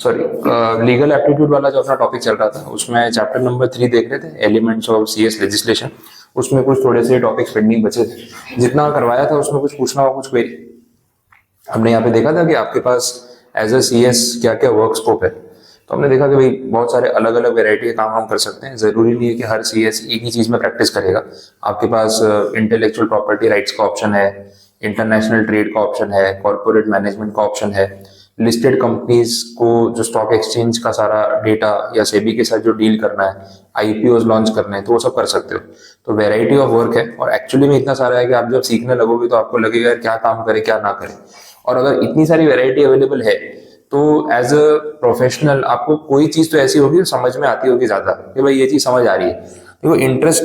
Sorry, legal aptitude वाला जो अपना टॉपिक चल रहा था उसमें चैप्टर नंबर 3 देख रहे थे, एलिमेंट्स ऑफ सीएस लेजिस्लेशन। उसमें कुछ थोड़े से टॉपिक्स पेंडिंग बचे थे, जितना करवाया था उसमें कुछ पूछना हो, कुछ क्वेरी। हमने यहाँ पे देखा था कि आपके पास एज अ सीएस क्या क्या वर्क स्कोप है। तो हमने देखा कि भाई बहुत सारे अलग अलग वेराइटी के काम हम कर सकते हैं। जरूरी नहीं है कि हर सीएस एक ही चीज में प्रैक्टिस करेगा। आपके पास इंटेलेक्चुअल प्रॉपर्टी राइट्स का ऑप्शन है, इंटरनेशनल ट्रेड का ऑप्शन है, कॉर्पोरेट मैनेजमेंट का ऑप्शन है, लिस्टेड कंपनीज को जो स्टॉक एक्सचेंज का सारा डेटा या सेबी के साथ जो डील करना है, आईपीओज लॉन्च करने हैं, तो वो सब कर सकते हो। तो वेराइटी ऑफ वर्क है और एक्चुअली में इतना सारा है कि आप जब सीखने लगोगे तो आपको लगेगा यार क्या काम करे क्या ना करे। और अगर इतनी सारी वेराइटी अवेलेबल है तो एज अ प्रोफेशनल आपको कोई चीज तो ऐसी होगी जो समझ में आती होगी ज्यादा, कि भाई ये चीज समझ आ रही है। देखो इंटरेस्ट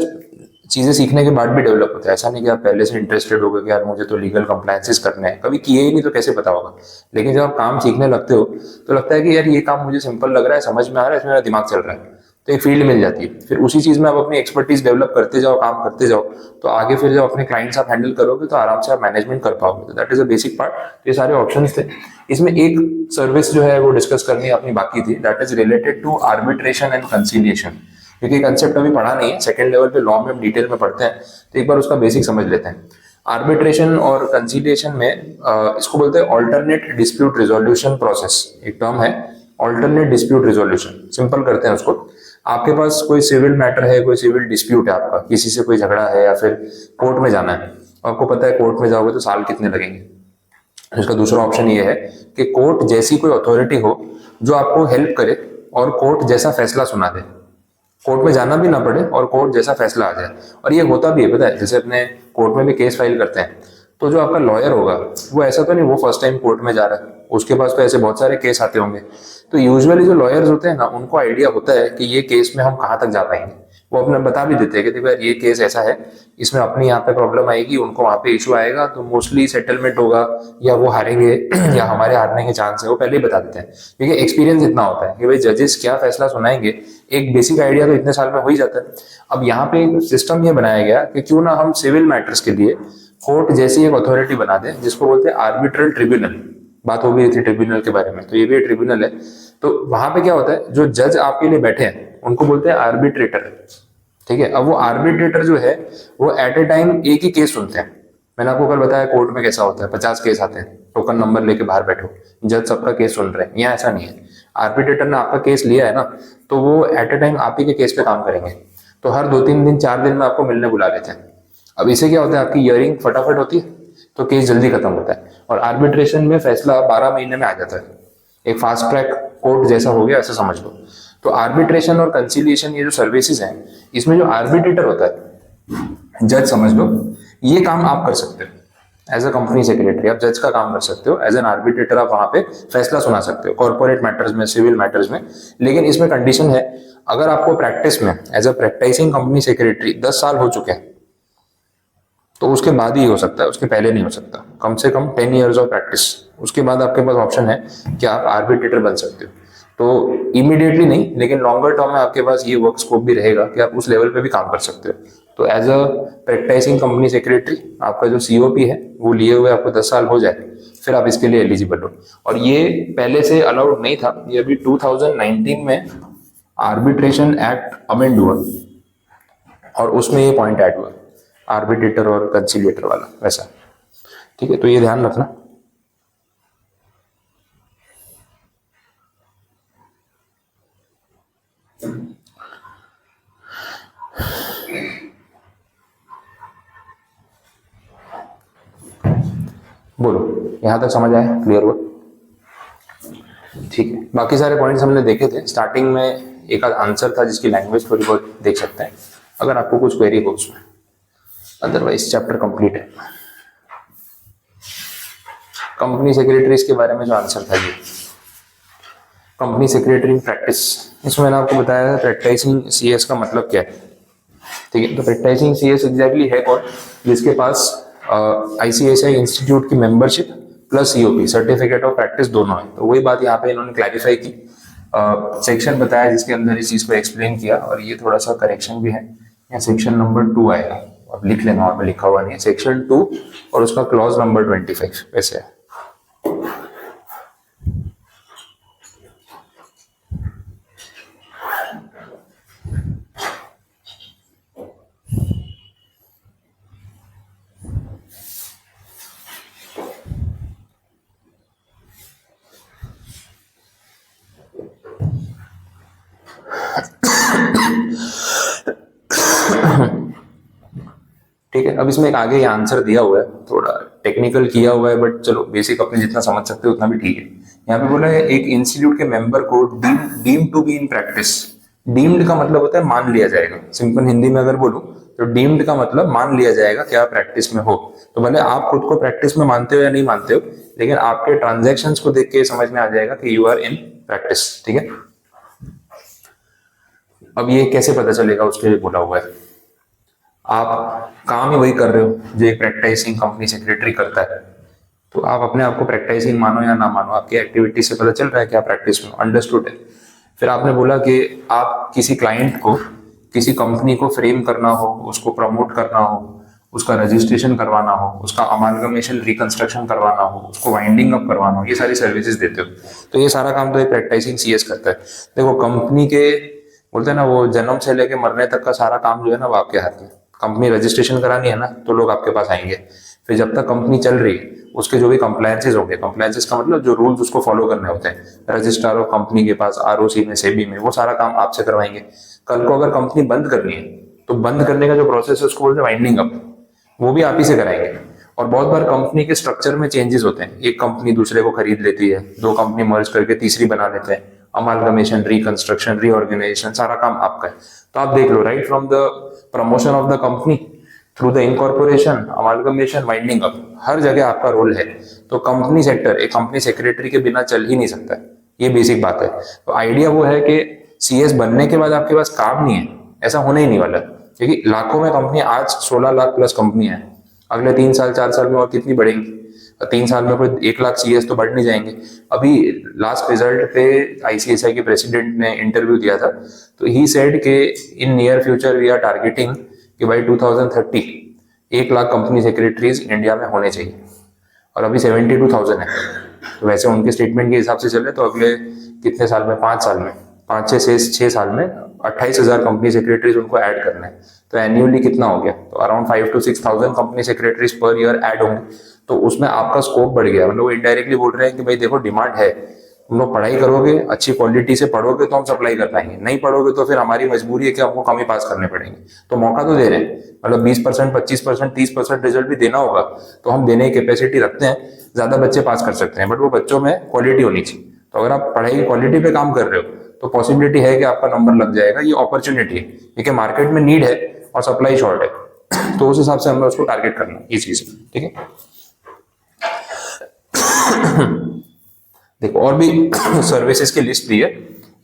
चीजें सीखने के बाद भी डेवलप होता है। ऐसा नहीं कि आप पहले से इंटरेस्टेड हो गए कि यार मुझे तो लीगल कंप्लायंसेस करने हैं, कभी किए ही नहीं तो कैसे पता होगा। लेकिन जब आप काम सीखने लगते हो तो लगता है कि यार ये काम मुझे सिंपल लग रहा है, समझ में आ रहा है, इसमें मेरा दिमाग चल रहा है, तो एक फील्ड मिल जाती है। फिर उसी चीज में आप अपनी एक्सपर्टीज डेवलप करते जाओ, काम करते जाओ, तो आगे फिर जब अपने क्लाइंट्स आप हैंडल करोगे तो आराम से आप मैनेजमेंट कर पाओगे। तो that is a basic part. तो ये सारे ऑप्शंस थे। इसमें एक सर्विस जो है वो डिस्कस करनी अपनी बाकी थी, that is related to arbitration and conciliation. क्योंकि कंसेप्ट अभी पढ़ा नहीं है, सेकंड लेवल पे लॉ में हम डिटेल में पढ़ते हैं, तो एक बार उसका बेसिक समझ लेते हैं। आर्बिट्रेशन और कंसिलिएशन में इसको बोलते हैं ऑल्टरनेट डिस्प्यूट रिजोल्यूशन प्रोसेस। एक टर्म है ऑल्टरनेट डिस्प्यूट रिजोल्यूशन। सिंपल करते हैं उसको। आपके पास कोई सिविल मैटर है, कोई सिविल डिस्प्यूट है, आपका किसी से कोई झगड़ा है या फिर कोर्ट में जाना है। आपको पता है कोर्ट में जाओगे तो साल कितने लगेंगे। इसका दूसरा ऑप्शन ये है कि कोर्ट जैसी कोई अथॉरिटी हो जो आपको हेल्प करे और कोर्ट जैसा फैसला सुना दे। कोर्ट में जाना भी ना पड़े और कोर्ट जैसा फैसला आ जाए। और ये होता भी है, पता है, जैसे अपने कोर्ट में भी केस फाइल करते हैं तो जो आपका लॉयर होगा वो ऐसा तो नहीं वो फर्स्ट टाइम कोर्ट में जा रहा है, उसके पास तो ऐसे बहुत सारे केस आते होंगे। तो यूजुअली जो लॉयर्स होते हैं ना, उनको आइडिया होता है कि ये केस में हम कहाँ तक जा पाएंगे। वो अपना बता भी देते हैं कि देखो यार ये केस ऐसा है, इसमें अपनी यहाँ पे प्रॉब्लम आएगी, उनको वहाँ पे इशू आएगा, तो मोस्टली सेटलमेंट होगा या वो हारेंगे या हमारे हारने के चांस है, वो पहले ही बता देते हैं। क्योंकि एक्सपीरियंस इतना होता है कि भाई जजेस क्या फैसला सुनाएंगे, एक बेसिक आइडिया तो इतने साल में हो ही जाता है। अब यहाँ पे एक सिस्टम ये बनाया गया कि क्यों ना हम सिविल मैटर्स के लिए कोर्ट जैसी एक अथॉरिटी बना दें, जिसको बोलते हैं आर्बिट्रल ट्रिब्यूनल। बात हो गई थी ट्रिब्यूनल के बारे में, तो ये भी ट्रिब्यूनल है। तो वहां पे क्या होता है, जो जज आपके लिए बैठे हैं उनको बोलते हैं आर्बिट्रेटर। ठीक है। अब वो आर्बिट्रेटर जो है वो एट ए टाइम एक ही केस सुनते हैं। मैंने आपको कल बताया कोर्ट में कैसा होता है, 50 केस आते हैं, टोकन नंबर लेके बाहर बैठो, जज सबका केस सुन रहे हैं। यहाँ ऐसा नहीं है। आर्बिट्रेटर ने आपका केस लिया है ना, तो वो एट ए टाइम आप ही के केस पे काम करेंगे। तो हर 2-3 दिन 4 दिन में आपको मिलने बुला लेते हैं। अब इसे क्या होता है, आपकी हियरिंग फटाफट होती है तो केस जल्दी खत्म होता है। और आर्बिट्रेशन में फैसला 12 महीने में आ जाता है। एक फास्ट ट्रैक कोर्ट जैसा हो गया, ऐसा समझ लो। तो आर्बिट्रेशन और कंसिलिएशन ये जो सर्विसेज हैं, इसमें जो आर्बिट्रेटर होता है, जज समझ लो, ये काम आप कर सकते हो एज अ कंपनी सेक्रेटरी। आप जज का काम कर सकते हो, एज एन आर्बिट्रेटर आप वहां पे फैसला सुना सकते हो कॉर्पोरेट मैटर्स में, सिविल मैटर्स में। लेकिन इसमें कंडीशन है, अगर आपको प्रैक्टिस में as a practicing company secretary 10 साल हो चुके हैं तो उसके बाद ही हो सकता है, उसके पहले नहीं हो सकता। कम से कम 10 ईयर्स ऑफ प्रैक्टिस, उसके बाद आपके पास ऑप्शन है कि आप आर्बिट्रेटर बन सकते हो। तो इमीडिएटली नहीं, लेकिन लॉन्गर टर्म में आपके पास ये वर्क स्कोप भी रहेगा कि आप उस लेवल पे भी काम कर सकते हो। तो as a practicing company secretary आपका जो सीओपी है वो लिए हुए आपको 10 साल हो जाए, फिर आप इसके लिए एलिजिबल हो। और ये पहले से अलाउड नहीं था, ये अभी 2019 में आर्बिट्रेशन एक्ट अमेंड हुआ और उसमें ये पॉइंट ऐड हुआ, आर्बिट्रेटर और कंसिलिएटर वाला वैसा। ठीक है, तो ये ध्यान रखना। बोलो, यहां तक समझ आया, क्लियर हुआ? ठीक है, बाकी सारे पॉइंट्स हमने देखे थे। स्टार्टिंग में एक आंसर था जिसकी लैंग्वेज थोड़ी बहुत देख सकते हैं अगर आपको कुछ क्वेरी हो उसमें, अदरवाइज चैप्टर कंप्लीट है। कंपनी सेक्रेटरीज के बारे में जो आंसर था, ये कंपनी सेक्रेटरी इन प्रैक्टिस, इसमें मैंने आपको बताया प्रैक्टिसिंग सीएस का मतलब क्या है। ठीक है, तो प्रैक्टिसिंग सीएस एग्जैक्टली है कौन, जिसके पास आईसीएसआई इंस्टीट्यूट की membership plus COP certificate of practice दोनों है। तो वही बात यहाँ पे इन्होंने क्लैरिफाई की, सेक्शन बताया जिसके अंदर इस चीज को एक्सप्लेन किया। और ये थोड़ा सा करेक्शन भी है, यहाँ सेक्शन नंबर 2 आएगा, अब लिख लेना, वहां पे लिखा हुआ नहीं है, सेक्शन 2 और उसका क्लॉज नंबर 25 वैसे है। ठीक है। अब इसमें एक आगे ये आंसर दिया हुआ है, थोड़ा टेक्निकल किया हुआ है, बट चलो बेसिक अपने जितना समझ सकते हो उतना भी ठीक है। यहाँ पे बोला है एक इंस्टीट्यूट के मेंबर को deem to be in practice. Deemed का मतलब होता है मान लिया जाएगा, सिंपल हिंदी में अगर बोलूं तो डीम्ड का मतलब मान लिया जाएगा कि आप प्रैक्टिस में हो। तो भले आप खुद को प्रैक्टिस में मानते हो या नहीं मानते हो, लेकिन आपके ट्रांजैक्शंस को देख के समझ में आ जाएगा कि यू आर इन प्रैक्टिस। ठीक है। अब ये कैसे पता चलेगा, उसके लिए बोला हुआ है आप काम ही वही कर रहे हो जो एक प्रैक्टिसिंग कंपनी सेक्रेटरी करता है। तो आप अपने आप को प्रैक्टिसिंग मानो या ना मानो, आपकी एक्टिविटी से पता चल रहा है कि आप प्रैक्टिस में, अंडरस्टूड है। फिर आपने बोला कि आप किसी क्लाइंट को, किसी कंपनी को फ्रेम करना हो, उसको प्रमोट करना हो, उसका रजिस्ट्रेशन करवाना हो, उसका अमालगमेशन रिकंस्ट्रक्शन करवाना हो, उसको वाइंडिंग अप करवाना हो, ये सारी सर्विसेज देते हो। तो ये सारा काम तो एक प्रैक्टिसिंग सीएस करता है। देखो कंपनी के बोलते हैं ना, वो जन्म से लेके मरने तक का सारा काम जो है ना वो आपके हाथ में। कंपनी रजिस्ट्रेशन करानी है ना तो लोग आपके पास आएंगे। फिर जब तक कंपनी चल रही है उसके जो भी कंप्लायंसेस होंगे, कंप्लायंसेस का मतलब जो रूल्स उसको फॉलो करने होते हैं, रजिस्ट्रार ऑफ कंपनी के पास, आरओसी में, सेबी में, वो सारा काम आपसे करवाएंगे। कल को अगर कंपनी बंद करनी है तो बंद करने का जो प्रोसेस है उसको बोलते हैं वाइंडिंग अप, वो भी आप ही से कराएंगे। और बहुत बार कंपनी के स्ट्रक्चर में चेंजेस होते हैं, एक कंपनी दूसरे को खरीद लेती है, दो कंपनी मर्ज करके तीसरी बना लेते हैं, अमालगमेशन, रिकंस्ट्रक्शन, रीऑर्गेनाइजेशन, सारा काम आपका है। तो आप देख लो, right from the promotion of the company through the incorporation, amalgamation, winding up, हर जगह आपका रोल है। तो कंपनी सेक्टर एक कंपनी सेक्रेटरी के बिना चल ही नहीं सकता, ये बेसिक बात है। तो आइडिया वो है कि सीएस बनने के बाद आपके पास काम नहीं है, ऐसा होने ही नहीं वाला, क्योंकि लाखों में कंपनी, आज 16 लाख प्लस कंपनी है, अगले 3 साल 4 साल में और कितनी बढ़ेंगी? 3 साल में कोई 1 लाख सीएस तो बढ़ नहीं जाएंगे। अभी लास्ट रिजल्ट पे आईसीएसआई के प्रेसिडेंट ने इंटरव्यू दिया था, तो ही सेड के in near future we are targeting कि भाई 2030 1 लाख कंपनी सेक्रेटरीज इंडिया में होने चाहिए, और अभी 72,000 है। तो वैसे उनके स्टेटमेंट के हिसाब से चले तो अगले कितने साल में, 5 साल में, 5-6 साल में 28,000 कंपनी सेक्रेटरीज उनको ऐड करना है। तो एन्युअली कितना हो गया? तो around 5-6,000 company secretaries per year add होंगे। तो उसमें आपका स्कोप बढ़ गया। मतलब वो इनडायरेक्टली बोल रहे हैं कि भाई देखो डिमांड है, तुम लोग पढ़ाई करोगे, अच्छी क्वालिटी से पढ़ोगे तो हम सप्लाई कर पाएंगे, नहीं पढ़ोगे तो फिर हमारी मजबूरी है कि हमको कम ही पास करने पड़ेंगे। तो मौका तो दे रहे हैं, मतलब 20%, 25%, 30% रिजल्ट भी देना होगा तो हम देने की कैपेसिटी रखते हैं, ज्यादा बच्चे पास कर सकते हैं, बट वो बच्चों में क्वालिटी होनी चाहिए। तो अगर आप पढ़ाई की क्वालिटी पे काम कर रहे हो तो पॉसिबिलिटी है कि आपका नंबर लग जाएगा। ये अपॉर्चुनिटी है, क्योंकि मार्केट में नीड है और सप्लाई शॉर्ट है, तो उस हिसाब से हमें उसको टारगेट करना है, ये चीज। ठीक है। देखो और भी सर्विसेज की लिस्ट दी है,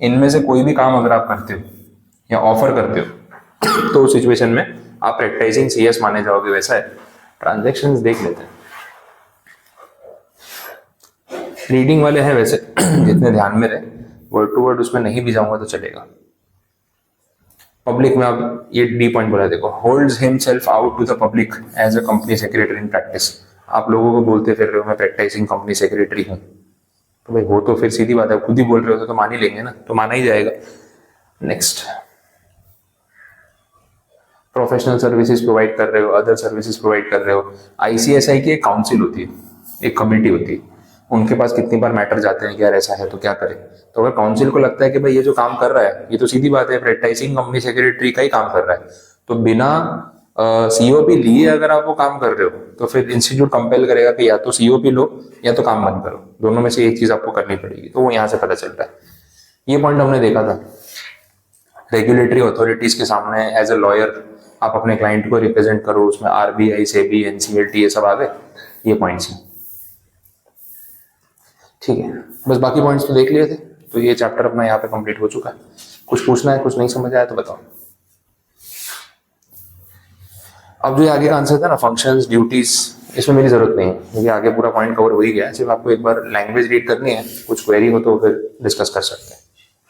इनमें से कोई भी काम अगर आप करते हो या ऑफर करते हो तो उस सिचुएशन में आप प्रैक्टिसिंग सीएस माने जाओगे। वैसा है। ट्रांजैक्शंस देख लेते हैं, रीडिंग वाले हैं वैसे जितने ध्यान में रहे, वर्ड टू वर्ड उसमें नहीं भी जाऊंगा तो चलेगा। पब्लिक में अब ये डी पॉइंट बोला, देखो, holds himself out to the public as a company secretary in practice. आप लोगों को बोलते फिर रहे हो मैं प्रैक्टिसिंग कंपनी सेक्रेटरी हूं, तो भाई हो तो फिर सीधी बात है, खुद ही बोल रहे हो तो मान ही लेंगे ना, तो माना ही जाएगा। नेक्स्ट, प्रोफेशनल सर्विसेज प्रोवाइड कर रहे हो, अदर सर्विसेज प्रोवाइड कर रहे हो। आईसीएसआई की एक काउंसिल होती है, एक कमेटी होती है, उनके पास कितनी बार मैटर जाते हैं कि यार ऐसा है तो क्या करें। तो अगर काउंसिल को लगता है कि भाई ये जो काम कर रहा है ये तो सीधी बात है प्रैक्टिसिंग कंपनी सेक्रेटरी का ही काम कर रहा है, तो बिना सीओपी लिए अगर आप वो काम कर रहे हो तो फिर इंस्टीट्यूट कंपेल करेगा कि या तो सीओपी लो या तो काम बंद करो, दोनों में से एक चीज आपको करनी पड़ेगी। तो वो यहाँ से पता चल रहा है। ये पॉइंट हमने देखा था, रेगुलेटरी अथॉरिटीज के सामने एज ए लॉयर आप अपने क्लाइंट को रिप्रेजेंट करो, उसमें आरबीआई, सेबी, एनसीएलटी ये सब आ गए, ये पॉइंट्स हैं। ठीक है, बस बाकी पॉइंट्स तो देख लिए थे, तो ये चैप्टर अपना यहाँ पे कंप्लीट हो चुका है। कुछ पूछना है, कुछ नहीं समझ आया तो बताओ। अब जो आगे का आंसर था ना, फंक्शंस, ड्यूटीज, इसमें मेरी जरूरत नहीं है क्योंकि आगे पूरा पॉइंट कवर हो ही गया है। सिर्फ आपको एक बार लैंग्वेज रीड करनी है, कुछ क्वेरी हो तो फिर डिस्कस कर सकते हैं।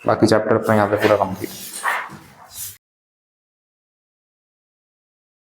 बाकी चैप्टर अपना यहाँ पे पूरा कंप्लीट है।